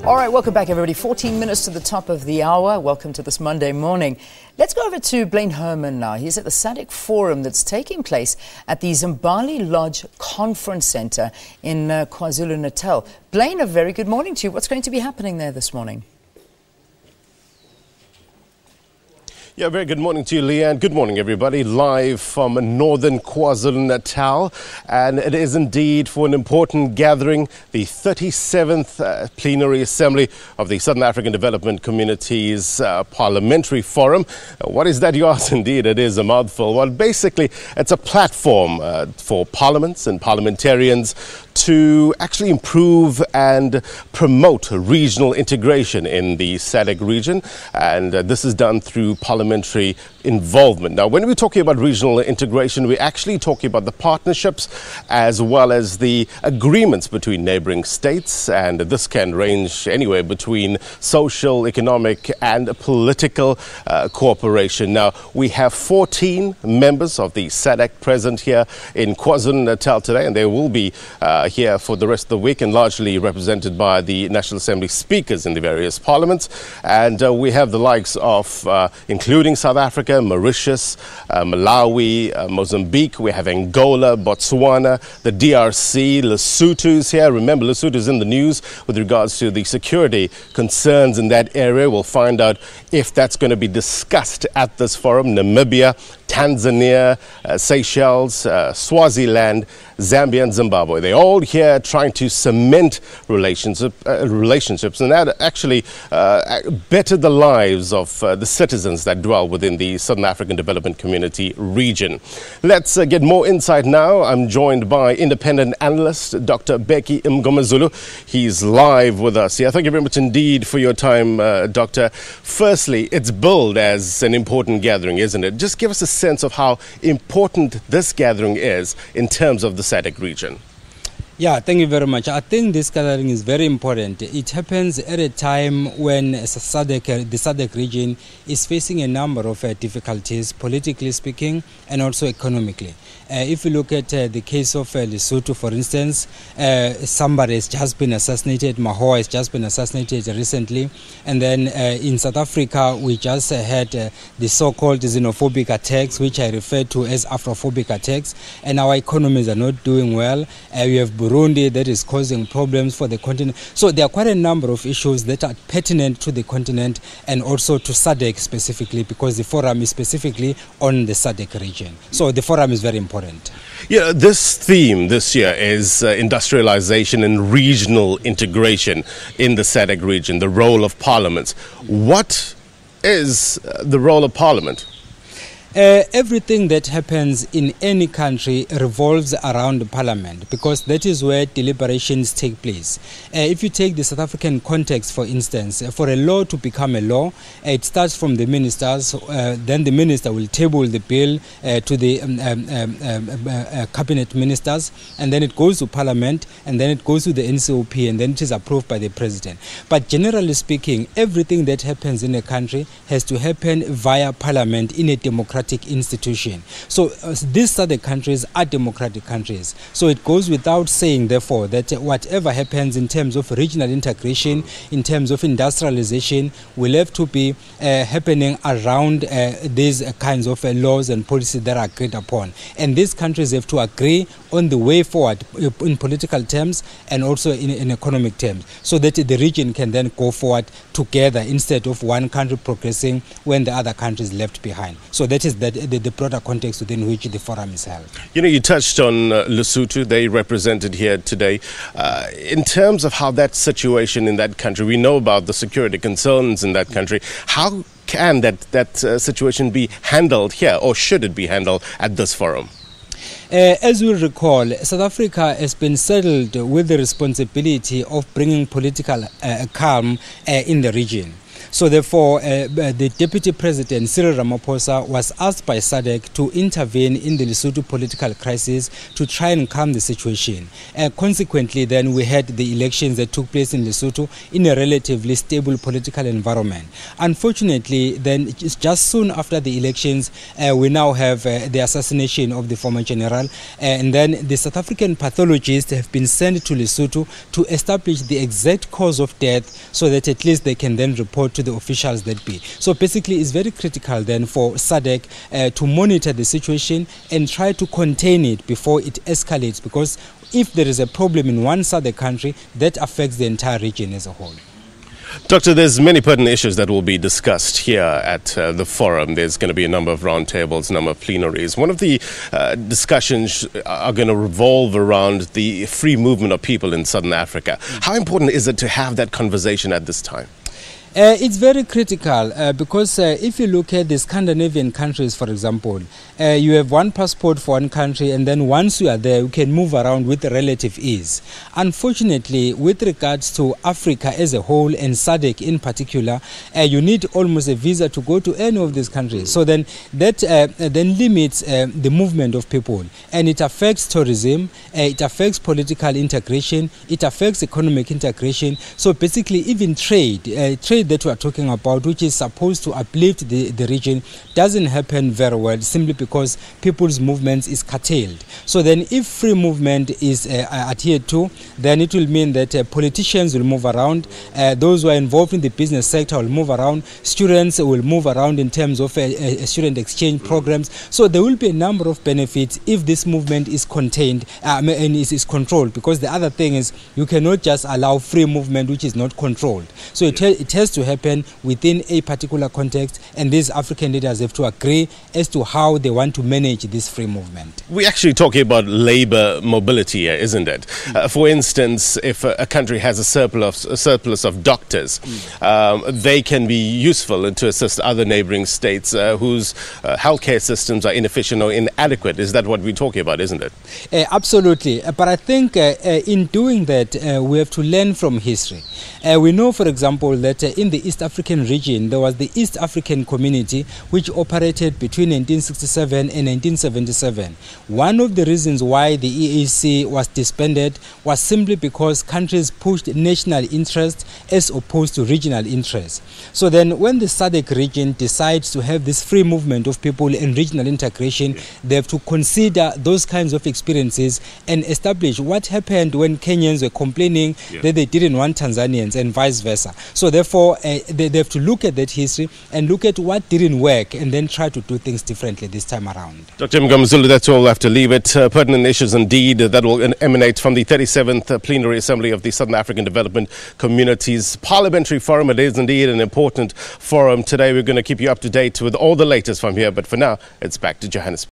All right, welcome back, everybody. 14 minutes to the top of the hour. Welcome to this Monday morning. Let's go over to Blain Herman now. He's at the SADC forum that's taking place at the Zimbali Lodge Conference Centre in KwaZulu-Natal. Blain, a very good morning to you. What's going to be happening there this morning? Yeah, very good morning to you, Leanne. Good morning, everybody. Live from northern KwaZulu-Natal. And it is indeed for an important gathering, the 37th Plenary Assembly of the Southern African Development Community's Parliamentary Forum. What is that, you ask? Indeed, it is a mouthful. Well, basically, it's a platform for parliaments and parliamentarians to actually improve and promote regional integration in the SADC region. And this is done through parliamentary involvement. Now, when we're talking about regional integration, we're actually talking about the partnerships as well as the agreements between neighboring states. And this can range anywhere between social, economic and political cooperation. Now, we have 14 members of the SADC present here in KwaZulu-Natal today, and they will be here for the rest of the week and largely represented by the National Assembly speakers in the various parliaments. And we have the likes of, including South Africa, Mauritius, Malawi, Mozambique. We have Angola, Botswana, the DRC, Lesotho's here. Remember, Lesotho's in the news with regards to the security concerns in that area. We'll find out if that's going to be discussed at this forum. Namibia, Tanzania, Seychelles, Swaziland, Zambia and Zimbabwe. They're all here trying to cement relationships and that actually better the lives of the citizens that dwell within the Southern African Development Community region. Let's get more insight now. I'm joined by independent analyst Dr. Bheki Mngomezulu. He's live with us here. Thank you very much indeed for your time, Doctor. Firstly, it's billed as an important gathering, isn't it? Just give us a sense of how important this gathering is in terms of the SADC region. Yeah, thank you very much. I think this gathering is very important. It happens at a time when the SADC region is facing a number of difficulties, politically speaking, and also economically. If you look at the case of Lesotho, for instance, somebody has just been assassinated. Mahoa has just been assassinated recently. And then in South Africa, we just had the so-called xenophobic attacks, which I refer to as Afrophobic attacks. And our economies are not doing well. We have Burundi that is causing problems for the continent. So there are quite a number of issues that are pertinent to the continent and also to SADC specifically, because the forum is specifically on the SADC region. So the forum is very important. Yeah, this theme this year is industrialization and regional integration in the SADC region, the role of parliaments. What is the role of parliament? Everything that happens in any country revolves around parliament, because that is where deliberations take place. If you take the South African context, for instance, for a law to become a law, it starts from the ministers, then the minister will table the bill to the cabinet ministers, and then it goes to parliament, and then it goes to the NCOP, and then it is approved by the president. But generally speaking, everything that happens in a country has to happen via parliament in a democratic institution. So these other countries are democratic countries. So it goes without saying, therefore, that whatever happens in terms of regional integration, in terms of industrialization, will have to be happening around these kinds of laws and policies that are agreed upon. And these countries have to agree on the way forward in political terms and also in economic terms, so that the region can then go forward together instead of one country progressing when the other country is left behind. So that is the broader context within which the forum is held. You know, you touched on Lesotho. They represented here today. In terms of how that situation in that country, we know about the security concerns in that country. How can that situation be handled here, or should it be handled at this forum? As we recall, South Africa has been saddled with the responsibility of bringing political calm in the region. So therefore, the Deputy President, Cyril Ramaphosa, was asked by SADC to intervene in the Lesotho political crisis to try and calm the situation. Consequently, then we had the elections that took place in Lesotho in a relatively stable political environment. Unfortunately, then just soon after the elections, we now have the assassination of the former general, and then the South African pathologists have been sent to Lesotho to establish the exact cause of death so that at least they can then report to the officials that be. So basically it's very critical then for SADC to monitor the situation and try to contain it before it escalates, because if there is a problem in one SADC country, that affects the entire region as a whole. Doctor, there's many pertinent issues that will be discussed here at the forum. There's going to be a number of roundtables, a number of plenaries. One of the discussions are going to revolve around the free movement of people in Southern Africa. How important is it to have that conversation at this time? It's very critical because if you look at the Scandinavian countries, for example, you have one passport for one country, and then once you are there, you can move around with relative ease. Unfortunately, with regards to Africa as a whole and SADC in particular, you need almost a visa to go to any of these countries. So then that then limits the movement of people, and it affects tourism, it affects political integration, it affects economic integration. So basically, even trade that we are talking about, which is supposed to uplift the region, doesn't happen very well simply because people's movements is curtailed. So then if free movement is adhered to, then it will mean that politicians will move around, those who are involved in the business sector will move around, students will move around in terms of student exchange programs. So there will be a number of benefits if this movement is contained and is controlled, because the other thing is you cannot just allow free movement which is not controlled. So it has to happen within a particular context, and these African leaders have to agree as to how they want to manage this free movement. We're actually talking about labor mobility here, isn't it? For instance, if a country has a surplus of doctors, they can be useful to assist other neighboring states whose healthcare systems are inefficient or inadequate. Is that what we're talking about, isn't it? Absolutely. But I think in doing that, we have to learn from history. We know, for example, that in the East African region, there was the East African Community, which operated between 1967 and 1977. One of the reasons why the EAC was disbanded was simply because countries pushed national interest as opposed to regional interest. So then when the SADC region decides to have this free movement of people and regional integration, they have to consider those kinds of experiences and establish what happened when Kenyans were complaining that they didn't want Tanzanians and vice versa. So therefore, they have to look at that history and look at what didn't work and then try to do things differently this time around. Dr. Mngomezulu, that's all. We'll have to leave it. Pertinent issues indeed that will emanate from the 37th Plenary Assembly of the Southern African Development Community's Parliamentary Forum. It is indeed an important forum today. We're going to keep you up to date with all the latest from here, but for now, it's back to Johannesburg.